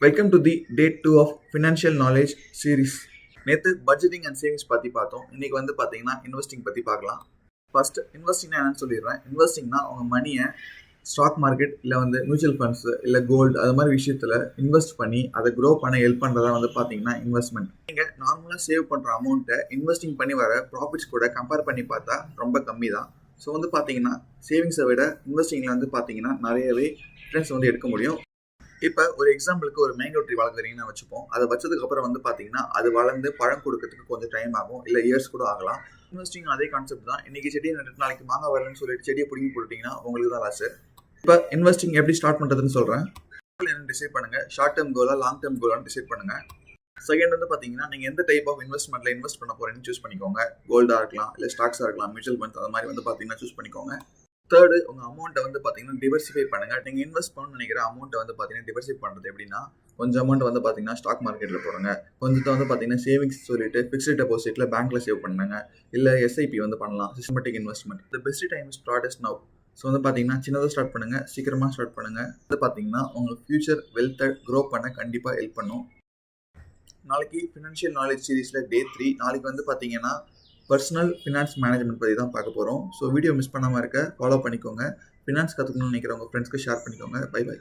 Welcome to the day 2 of financial knowledge series. நேற்று budgeting and savings பற்றி பார்த்தோம். இன்றைக்கி வந்து பார்த்தீங்கன்னா இன்வெஸ்டிங் பற்றி பார்க்கலாம். ஃபர்ஸ்ட் இன்வெஸ்டிங்னா என்னன்னு சொல்லிடுறேன். இன்வெஸ்டிங்னா உங்கள் மணியை ஸ்டாக் மார்க்கெட் இல்லை வந்து மியூச்சுவல் ஃபண்ட்ஸ் இல்லை கோல்டு அது மாதிரி விஷயத்தில் இன்வெஸ்ட் பண்ணி அதை க்ரோ பண்ண ஹெல்ப் பண்ணுறதா வந்து பார்த்தீங்கன்னா இன்வெஸ்ட்மெண்ட். நீங்கள் நார்மலாக சேவ் பண்ணுற அமௌண்ட்டை இன்வெஸ்டிங் பண்ணி வர ப்ராஃபிட்ஸ் கூட கம்பேர் பண்ணி பார்த்தா ரொம்ப கம்மி தான். ஸோ வந்து பார்த்தீங்கன்னா சேவிங்ஸை விட இன்வெஸ்டிங்கில் வந்து பார்த்தீங்கன்னா நிறையவே ரிட்டர்ன்ஸ் வந்து எடுக்க முடியும். இப்போ ஒரு எக்ஸாம்பிளுக்கு ஒரு மேங்கோ ட்ரீ வளர்க்குறீங்கன்னு வச்சுப்போம். அதை வச்சதுக்கப்புறம் வந்து பார்த்தீங்கன்னா அது வளர்ந்து பழம் கொடுக்கறதுக்கு கொஞ்சம் டைம் ஆகும், இல்லை இயர்ஸ் கூட ஆகலாம். இன்வெஸ்டிங் அதே கான்செப்ட் தான். இன்னைக்கு செடியை நட்டு நாளைக்கு மாங்காய் வரலன்னு சொல்லிட்டு செடியை பிடிங்கி போட்டுட்டீங்கன்னா உங்களுக்கு தான் லாஸ். இப்போ இன்வெஸ்டிங் எப்படி ஸ்டார்ட் பண்ணுறதுன்னு சொல்கிறேன். என்ன டிசைட் பண்ணுங்க, ஷார்ட் டேர்ம் கோலா லாங் டேர்ம் கோலான்னு டிசைட் பண்ணுங்க. செகண்ட் வந்து பார்த்தீங்கன்னா நீங்கள் எந்த டைப் ஆஃப் இன்வெஸ்ட்மெண்ட்டில் இன்வெஸ்ட் பண்ண போகிறேன்னு சூஸ் பண்ணிக்கோங்க. கோல்டாக இருக்கலாம், இல்லை ஸ்டாக்ஸாக இருக்கலாம், மியூச்சுவல் ஃபண்ட்ஸ் அது மாதிரி வந்து பார்த்தீங்கன்னா சூஸ் பண்ணிக்கோங்க. தேர்டு, உங்கள் அமௌண்ட்டை வந்து பார்த்தீங்கன்னா டிவர்சிஃபை பண்ணுங்கள். நீங்கள் இன்வெஸ்ட் பண்ணணும்னு நினைக்கிற அமௌண்ட்டை வந்து பார்த்தீங்கன்னா டிவர்சிஃபை பண்ணுறது எப்படின்னா, கொஞ்சம் அமௌண்ட் வந்து பார்த்தீங்கன்னா ஸ்டாக் மார்க்கெட்டில் போடுங்க, கொஞ்சத்தை வந்து பார்த்தீங்கன்னா சேவிங்ஸ் சொல்லிட்டு ஃபிக்ஸ்டு டெபாசிட்டில் பேங்க்கில் சேவ் பண்ணுங்க, இல்லை எஸ்ஐபி வந்து பண்ணலாம், systematic investment. The best time start is now. So வந்து பார்த்தீங்கன்னா சின்னதாக ஸ்டார்ட் பண்ணுங்கள், சீக்கிரமாக ஸ்டார்ட் பண்ணுங்கள். அது பார்த்தீங்கன்னா உங்கள் ஃபியூச்சர் வெல்த்தை க்ரோ பண்ண கண்டிப்பாக ஹெல்ப் பண்ணும். நாளைக்கு ஃபினான்ஷியல் நாலேஜ் சீரீஸில் டே 3. நாளைக்கு வந்து பார்த்தீங்கன்னா பர்சனல் ஃபினான்ஸ் மேனேஜ்மெண்ட் பற்றி தான் பார்க்க போகிறோம். ஸோ வீடியோ மிஸ் பண்ணாமல் இருக்க ஃபாலோ பண்ணிக்கோங்க. ஃபினான்ஸ் கற்றுக்கணும்னு நினைக்கிறவங்க ஃப்ரெண்ட்ஸ்க்கு ஷேர் பண்ணிக்கோங்க. Bye by.